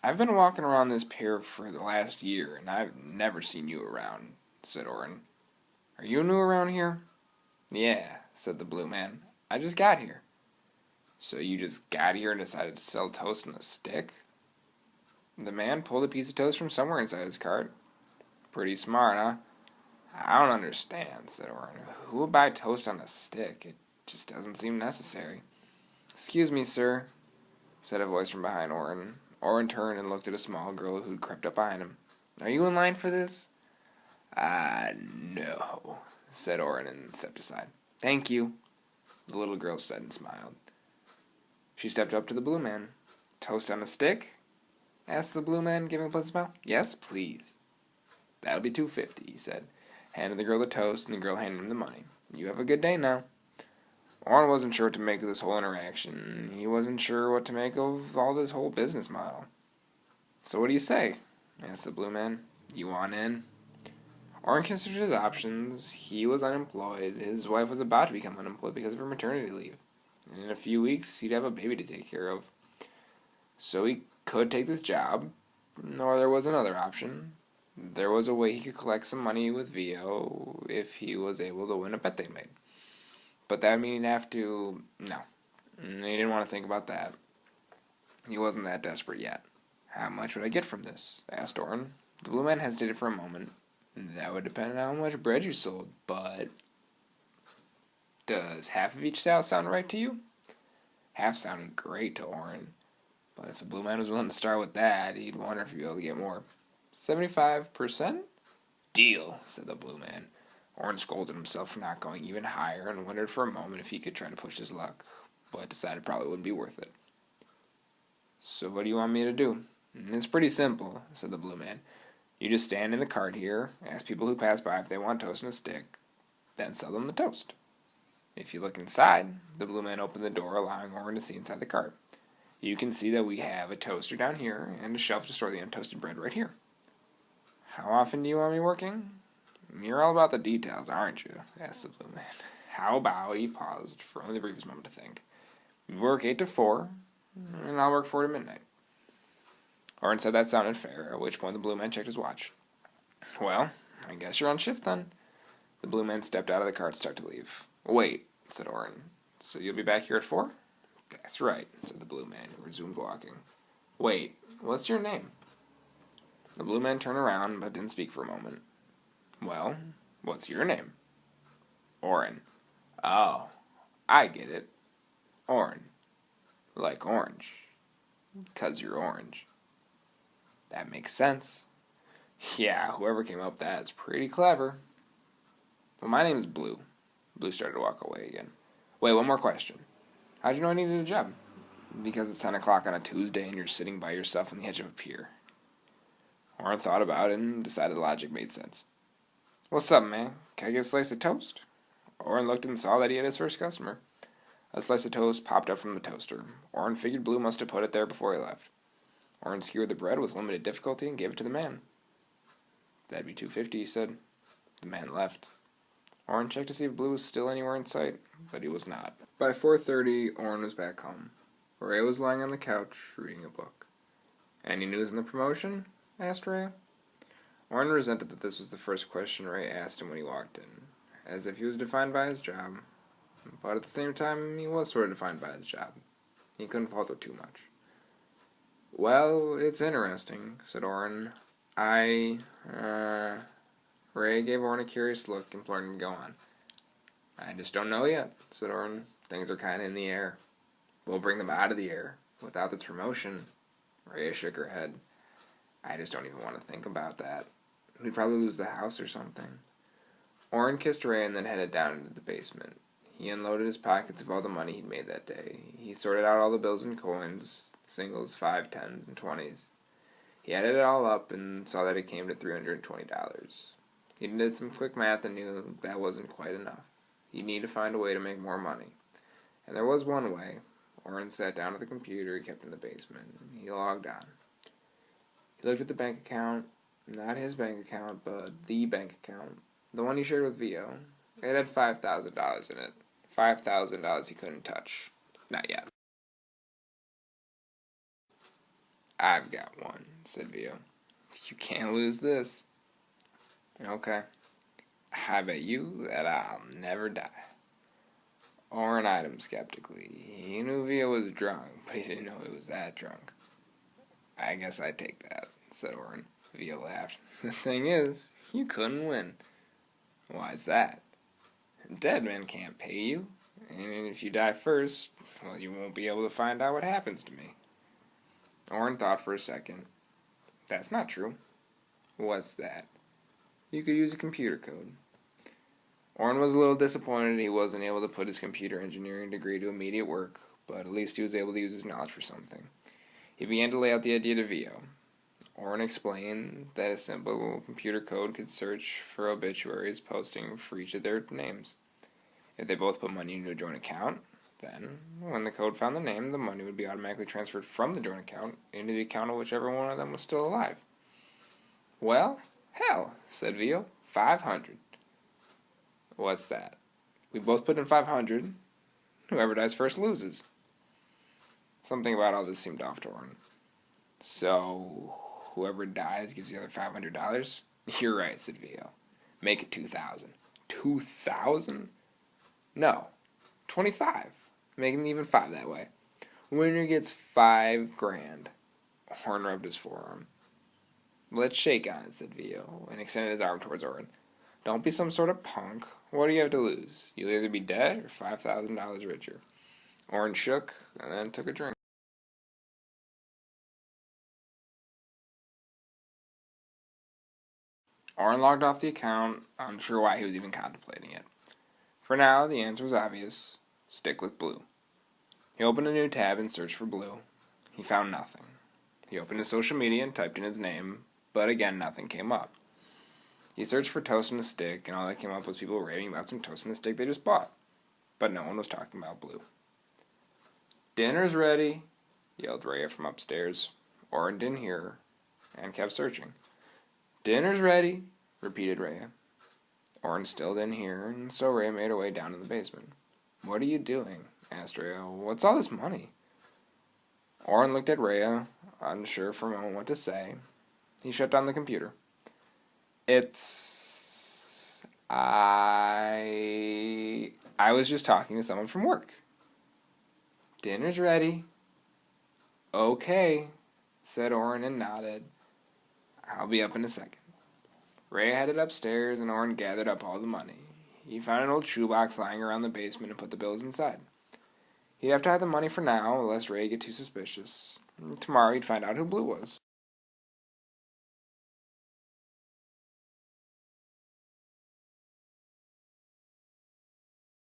I've been walking around this pier for the last year, and I've never seen you around, said Oren. Are you new around here? Yeah, said the blue man. I just got here. So you just got here and decided to sell toast on a stick? The man pulled a piece of toast from somewhere inside his cart. Pretty smart, huh? I don't understand, said Oren. Who would buy toast on a stick? It just doesn't seem necessary. Excuse me, sir, said a voice from behind Oren. Oren turned and looked at a small girl who'd crept up behind him. Are you in line for this? No, said Oren and stepped aside. Thank you, the little girl said and smiled. She stepped up to the blue man. Toast on a stick? Asked the blue man, giving a pleasant smile. Yes, please. That'll be $2.50, he said. Handed the girl the toast, and the girl handed him the money. You have a good day now. Oren wasn't sure what to make of this whole interaction. He wasn't sure what to make of all this whole business model. So what do you say? Asked the blue man. You want in? Oren considered his options. He was unemployed. His wife was about to become unemployed because of her maternity leave. And in a few weeks, he'd have a baby to take care of. So he could take this job, or there was another option. There was a way he could collect some money with Veo if he was able to win a bet they made. But that would mean he'd have to... No. He didn't want to think about that. He wasn't that desperate yet. How much would I get from this? Asked Oren. The blue man hesitated for a moment. That would depend on how much bread you sold, but... Does half of each sale sound right to you? Half sounded great to Oren. But if the blue man was willing to start with that, he'd wonder if he'd be able to get more. 75%? Deal, said the blue man. Oren scolded himself for not going even higher and wondered for a moment if he could try to push his luck, but decided it probably wouldn't be worth it. So what do you want me to do? It's pretty simple, said the blue man. You just stand in the cart here, ask people who pass by if they want toast and a stick, then sell them the toast. If you look inside, the blue man opened the door, allowing Oren to see inside the cart. You can see that we have a toaster down here and a shelf to store the untoasted bread right here. How often do you want me working? You're all about the details, aren't you? Asked the blue man. How about, he paused for only the briefest moment to think. You work 8 to 4, and I'll work 4 to midnight. Oren said that sounded fair, at which point the blue man checked his watch. Well, I guess you're on shift then. The blue man stepped out of the cart and started to leave. Wait, said Oren. So you'll be back here at 4? That's right, said the blue man, and resumed walking. Wait, what's your name? The blue man turned around, but didn't speak for a moment. Well, what's your name? Oren. Oh, I get it. Oren. Like orange. 'Cause you're orange. That makes sense. Yeah, whoever came up with that is pretty clever. Well, my name's Blue. Blue started to walk away again. Wait, one more question. How'd you know I needed a job? Because it's 10 o'clock on a Tuesday and you're sitting by yourself on the edge of a pier. Oren thought about it and decided the logic made sense. What's up, man? Can I get a slice of toast? Oren looked and saw that he had his first customer. A slice of toast popped up from the toaster. Oren figured Blue must have put it there before he left. Oren skewered the bread with limited difficulty and gave it to the man. That'd be $2.50, he said. The man left. Oren checked to see if Blue was still anywhere in sight, but he was not. By 4:30, Oren was back home. Ray was lying on the couch, reading a book. Any news in the promotion? Asked Ray. Oren resented that this was the first question Ray asked him when he walked in, as if he was defined by his job. But at the same time, he was sort of defined by his job. He couldn't falter too much. Well, it's interesting, said Oren. Ray gave Oren a curious look, imploring him to go on. I just don't know yet, said Oren. Things are kind of in the air. We'll bring them out of the air. Without this promotion. Ray shook her head. I just don't even want to think about that. We'd probably lose the house or something. Oren kissed Ray and then headed down into the basement. He unloaded his pockets of all the money he'd made that day. He sorted out all the bills and coins, singles, 5, 10s, and 20s. He added it all up and saw that it came to $320. He did some quick math and knew that wasn't quite enough. He needed to find a way to make more money. And there was one way. Oren sat down at the computer he kept in the basement. He logged on. He looked at the bank account. Not his bank account, but the bank account. The one he shared with Veo. It had $5,000 in it. $5,000 he couldn't touch. Not yet. I've got one, said Veo. You can't lose this. Okay. I bet you that I'll never die. Oren eyed him skeptically. He knew Veo was drunk, but he didn't know he was that drunk. I guess I'd take that, said Oren. Veo laughed. The thing is, you couldn't win. Why's that? Dead men can't pay you, and if you die first, well, you won't be able to find out what happens to me. Oren thought for a second. That's not true. What's that? You could use a computer code. Oren was a little disappointed he wasn't able to put his computer engineering degree to immediate work, but at least he was able to use his knowledge for something. He began to lay out the idea to Veo. Oren explained that a simple computer code could search for obituaries posting for each of their names. If they both put money into a joint account, then, when the code found the name, the money would be automatically transferred from the joint account into the account of whichever one of them was still alive. Well, hell, said Veo. 500. What's that? We both put in 500. Whoever dies first loses. Something about all this seemed off to Oren. So, whoever dies gives the other $500? You're right, said Veo. Make it 2,000. 2,000? No. 25. Make him even 5 that way. Winner gets 5 grand. Oren rubbed his forearm. Let's shake on it, said Veo, and extended his arm towards Oren. Don't be some sort of punk. What do you have to lose? You'll either be dead or $5,000 richer. Oren shook and then took a drink. Oren logged off the account, unsure why he was even contemplating it. For now, the answer was obvious. Stick with Blue. He opened a new tab and searched for Blue. He found nothing. He opened his social media and typed in his name, but again nothing came up. He searched for toast and a stick, and all that came up was people raving about some toast and a stick they just bought. But no one was talking about Blue. Dinner's ready, yelled Rhea from upstairs. Oren didn't hear her, and kept searching. Dinner's ready, repeated Rhea. Oren still didn't hear her, and so Rhea made her way down to the basement. What are you doing? Asked Rhea. What's all this money? Oren looked at Rhea, unsure for a moment what to say. He shut down the computer. I was just talking to someone from work. Dinner's ready. Okay, said Oren and nodded. I'll be up in a second. Rhea headed upstairs and Oren gathered up all the money. He found an old shoebox lying around the basement and put the bills inside. He'd have to hide the money for now, lest Rhea get too suspicious. Tomorrow he'd find out who Blue was.